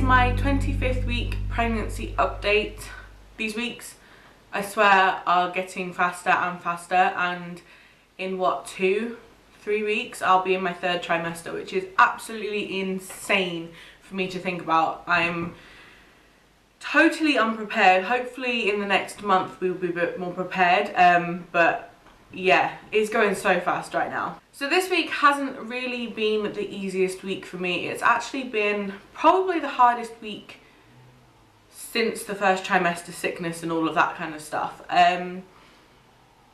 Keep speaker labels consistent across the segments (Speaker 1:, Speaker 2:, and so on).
Speaker 1: my 25th week pregnancy update. These weeks, I swear, are getting faster and faster, and in what, 2-3 weeks I'll be in my 3rd trimester, which is absolutely insane for me to think about. I'm totally unprepared. Hopefully in the next month we'll be a bit more prepared, but yeah, it's going so fast right now. So this week hasn't really been the easiest week for me. It's actually been probably the hardest week since the 1st trimester sickness and all of that kind of stuff.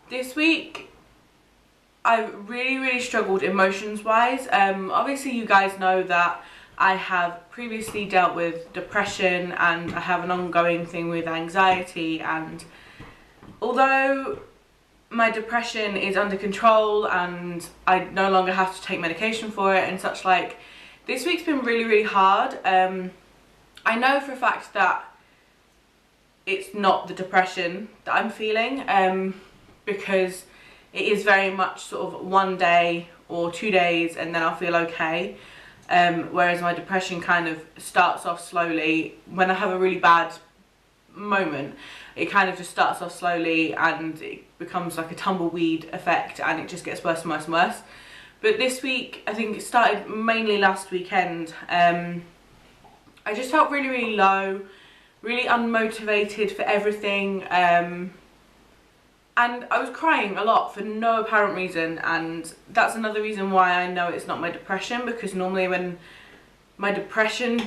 Speaker 1: This week I've really struggled emotions wise. Obviously you guys know that I have previously dealt with depression and I have an ongoing thing with anxiety, and although my depression is under control and I no longer have to take medication for it and such like, this week's been really hard. I know for a fact that it's not the depression that I'm feeling, because it is very much sort of 1 day or 2 days and then I'll feel okay, whereas my depression kind of starts off slowly. When I have a really bad moment, it kind of just starts off slowly and it becomes like a tumbleweed effect and it just gets worse and worse and worse. But this week, I think it started mainly last weekend, I just felt really low, really unmotivated for everything, and I was crying a lot for no apparent reason, and that's another reason why I know it's not my depression, because normally when my depression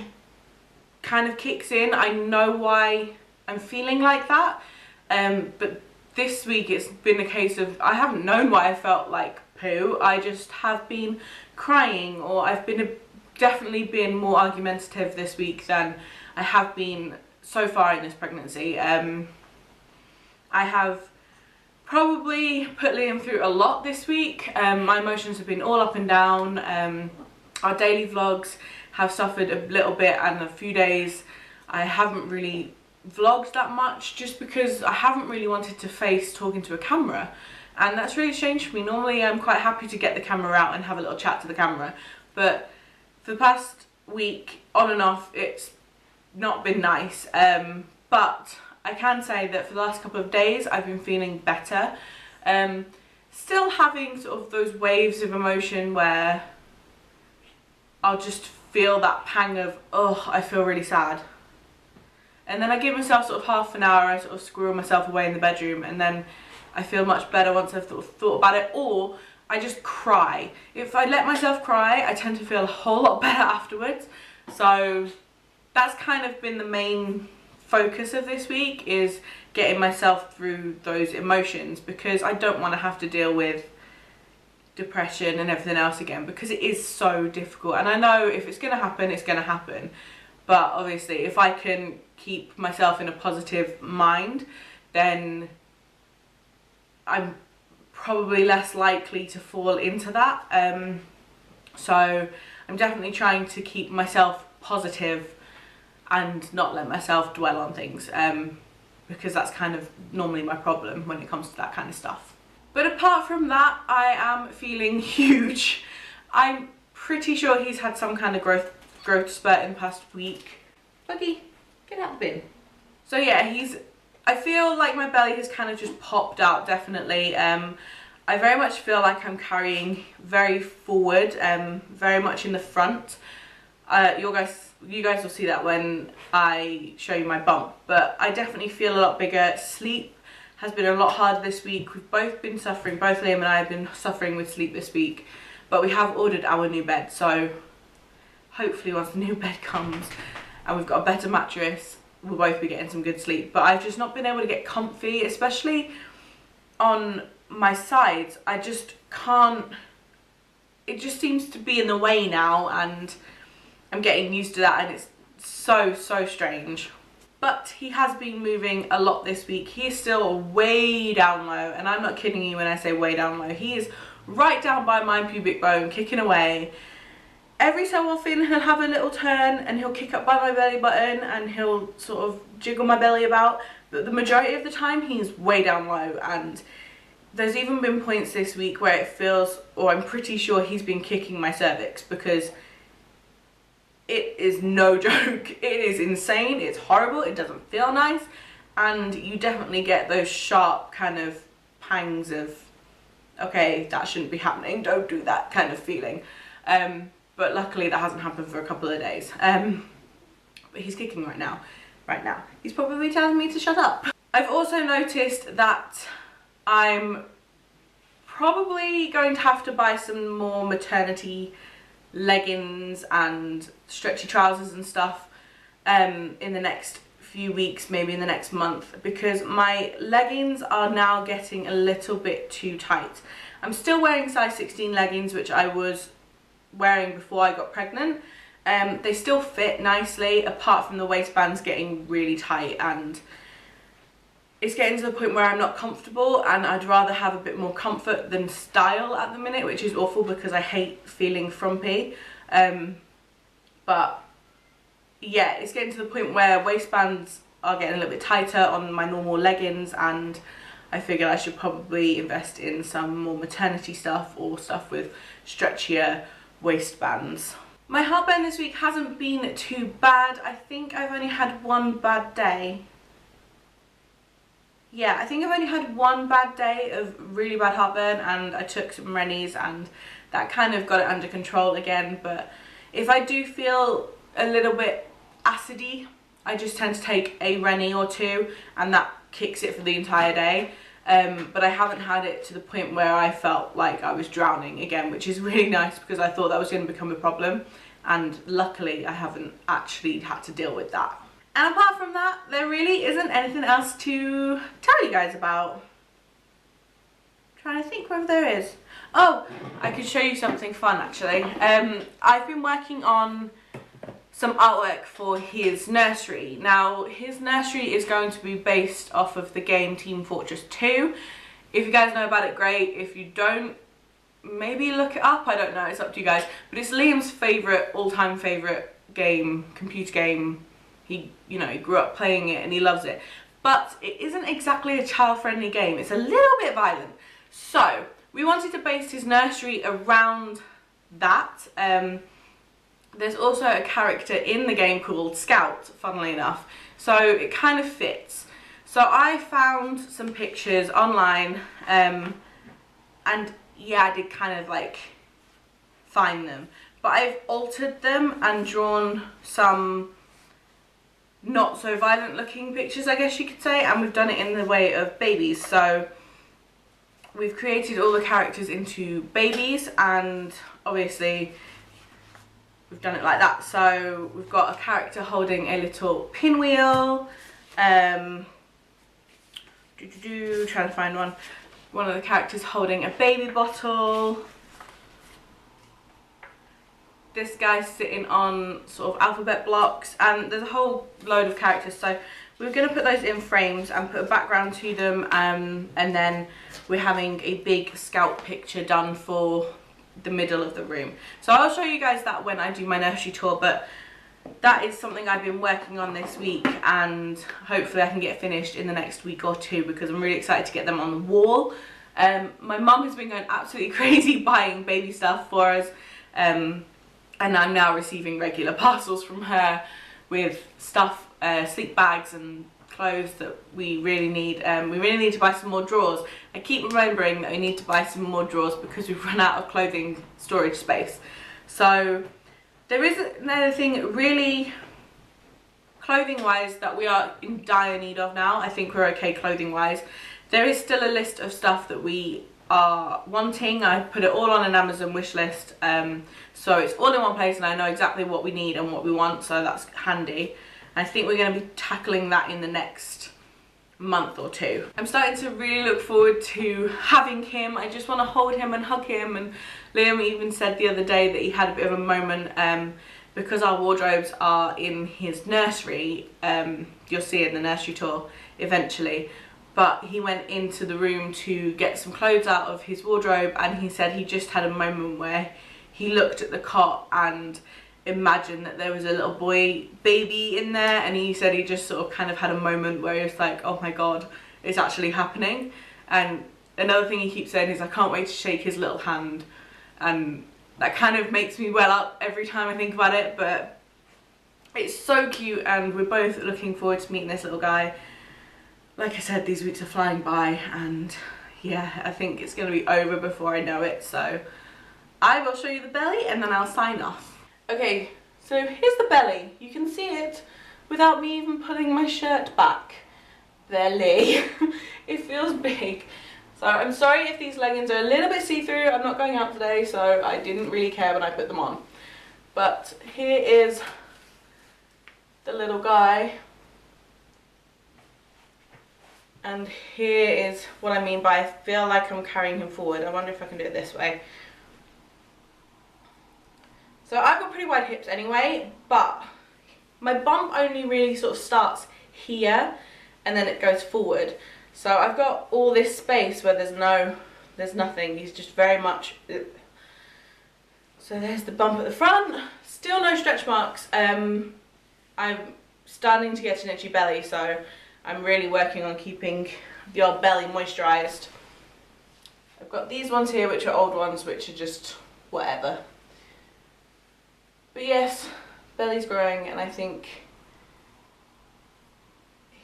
Speaker 1: kind of kicks in, I know why I'm feeling like that, but this week it's been a case of I haven't known why I felt like poo. I just have been crying, or I've definitely been more argumentative this week than I have been so far in this pregnancy. I have probably put Liam through a lot this week. My emotions have been all up and down. Our daily vlogs have suffered a little bit, and a few days I haven't really vlogged that much just because I haven't really wanted to face talking to a camera, and that's really changed for me. Normally I'm quite happy to get the camera out and have a little chat to the camera, but for the past week on and off it's not been nice, but I can say that for the last couple of days I've been feeling better. Still having sort of those waves of emotion where I'll just feel that pang of, oh, I feel really sad. And then I give myself sort of half an hour, I sort of squirrel myself away in the bedroom, and then I feel much better once I've sort of thought about it, or I just cry. If I let myself cry, I tend to feel a whole lot better afterwards. So that's kind of been the main focus of this week, is getting myself through those emotions, because I don't want to have to deal with depression and everything else again, because it is so difficult. And I know if it's going to happen, it's going to happen. But obviously if I can keep myself in a positive mind, then I'm probably less likely to fall into that. So I'm definitely trying to keep myself positive and not let myself dwell on things, because that's kind of normally my problem when it comes to that kind of stuff. But apart from that, I am feeling huge. I'm pretty sure he's had some kind of growth spurt in the past week. Buggy, get out the bin. So yeah, I feel like my belly has kind of just popped out, definitely. I very much feel like I'm carrying very forward, very much in the front. You guys will see that when I show you my bump, but I definitely feel a lot bigger. Sleep has been a lot harder this week. We've both been suffering, both Liam and I have been suffering with sleep this week, but we have ordered our new bed, so hopefully once the new bed comes and we've got a better mattress, we'll both be getting some good sleep. But I've just not been able to get comfy, especially on my sides. I just can't, it just seems to be in the way now, and I'm getting used to that, and it's so strange. But he has been moving a lot this week. He is still way down low, and I'm not kidding you when I say way down low. He is right down by my pubic bone, kicking away. Every so often he'll have a little turn and he'll kick up by my belly button and he'll sort of jiggle my belly about, but the majority of the time he's way down low. And there's even been points this week where it feels, or I'm pretty sure he's been kicking my cervix, because it is no joke. It is insane, it's horrible, it doesn't feel nice, and you definitely get those sharp kind of pangs of, okay, that shouldn't be happening, don't do that kind of feeling. But luckily that hasn't happened for a couple of days. But he's kicking right now. He's probably telling me to shut up. I've also noticed that I'm probably going to have to buy some more maternity leggings and stretchy trousers and stuff in the next few weeks, maybe in the next month, because my leggings are now getting a little bit too tight. I'm still wearing size 16 leggings, which I was wearing before I got pregnant. They still fit nicely, apart from the waistbands getting really tight, and it's getting to the point where I'm not comfortable, and I'd rather have a bit more comfort than style at the minute, which is awful because I hate feeling frumpy. But yeah, it's getting to the point where waistbands are getting a little bit tighter on my normal leggings, and I figured I should probably invest in some more maternity stuff or stuff with stretchier waistbands. My heartburn this week hasn't been too bad. I think I've only had one bad day. Yeah, I think I've only had one bad day of really bad heartburn, and I took some Rennies and that kind of got it under control again. But if I do feel a little bit acidy, I just tend to take a Rennie or two and that kicks it for the entire day. But I haven't had it to the point where I felt like I was drowning again, which is really nice because I thought that was going to become a problem, and luckily I haven't actually had to deal with that. And apart from that, there really isn't anything else to tell you guys about. I'm trying to think whether there is. Oh, I could show you something fun actually. I've been working on some artwork for his nursery. Now, his nursery is going to be based off of the game Team Fortress 2. If you guys know about it, great. If you don't, maybe look it up. I don't know, it's up to you guys. But it's Liam's favourite, all-time favourite game, computer game. He grew up playing it and he loves it. But it isn't exactly a child-friendly game. It's a little bit violent. So, we wanted to base his nursery around that. There's also a character in the game called Scout, funnily enough, so it kind of fits. So I found some pictures online, and yeah, I did kind of like find them, but I've altered them and drawn some not so violent looking pictures, I guess you could say, and we've done it in the way of babies. So we've created all the characters into babies, and obviously we've done it like that. So we've got a character holding a little pinwheel, trying to find one. One of the characters holding a baby bottle. This guy's sitting on sort of alphabet blocks, and there's a whole load of characters. So we're going to put those in frames and put a background to them, and then we're having a big Scout picture done for the middle of the room. So I'll show you guys that when I do my nursery tour, but that is something I've been working on this week, and hopefully I can get finished in the next week or two because I'm really excited to get them on the wall. My mum has been going absolutely crazy buying baby stuff for us, and I'm now receiving regular parcels from her with stuff, sleep bags and clothes that we really need. We really need to buy some more drawers. I keep remembering that we need to buy some more drawers because we've run out of clothing storage space. So there isn't anything really clothing wise that we are in dire need of now. I think we're okay clothing wise. There is still a list of stuff that we are wanting. I put it all on an Amazon wish list, so it's all in one place and I know exactly what we need and what we want, so that's handy. I think we're going to be tackling that in the next month or two. I'm starting to really look forward to having him. I just want to hold him and hug him, and Liam even said the other day that he had a bit of a moment because our wardrobes are in his nursery. You'll see in the nursery tour eventually, but he went into the room to get some clothes out of his wardrobe, and he said he just had a moment where he looked at the cot and imagined that there was a little boy baby in there, and he said he just sort of kind of had a moment where he was like, oh my god, it's actually happening. And another thing he keeps saying is, I can't wait to shake his little hand, and that kind of makes me well up every time I think about it. But It's so cute, and we're both looking forward to meeting this little guy. Like I said, these weeks are flying by, and yeah, I think it's going to be over before I know it, so I will show you the belly and then I'll sign off. Okay, so here's the belly. You can see it without me even pulling my shirt back. Belly. It feels big. So I'm sorry if these leggings are a little bit see-through. I'm not going out today, so I didn't really care when I put them on. But here is the little guy. And here is what I mean by I feel like I'm carrying him forward. I wonder if I can do it this way. So I've got pretty wide hips anyway, but my bump only really sort of starts here and then it goes forward. So I've got all this space where there's nothing. He's just very much. So there's the bump at the front. Still no stretch marks. I'm starting to get an itchy belly, so I'm really working on keeping the old belly moisturised. I've got these ones here, which are old ones, which are just whatever. But yes, belly's growing, and I think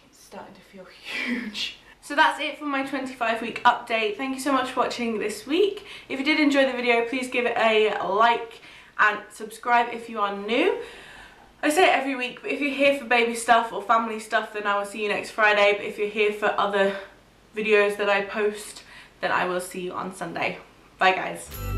Speaker 1: it's starting to feel huge. So that's it for my 25-week update. Thank you so much for watching this week. If you did enjoy the video, please give it a like and subscribe if you are new. I say it every week, but if you're here for baby stuff or family stuff, then I will see you next Friday. But if you're here for other videos that I post, then I will see you on Sunday. Bye guys.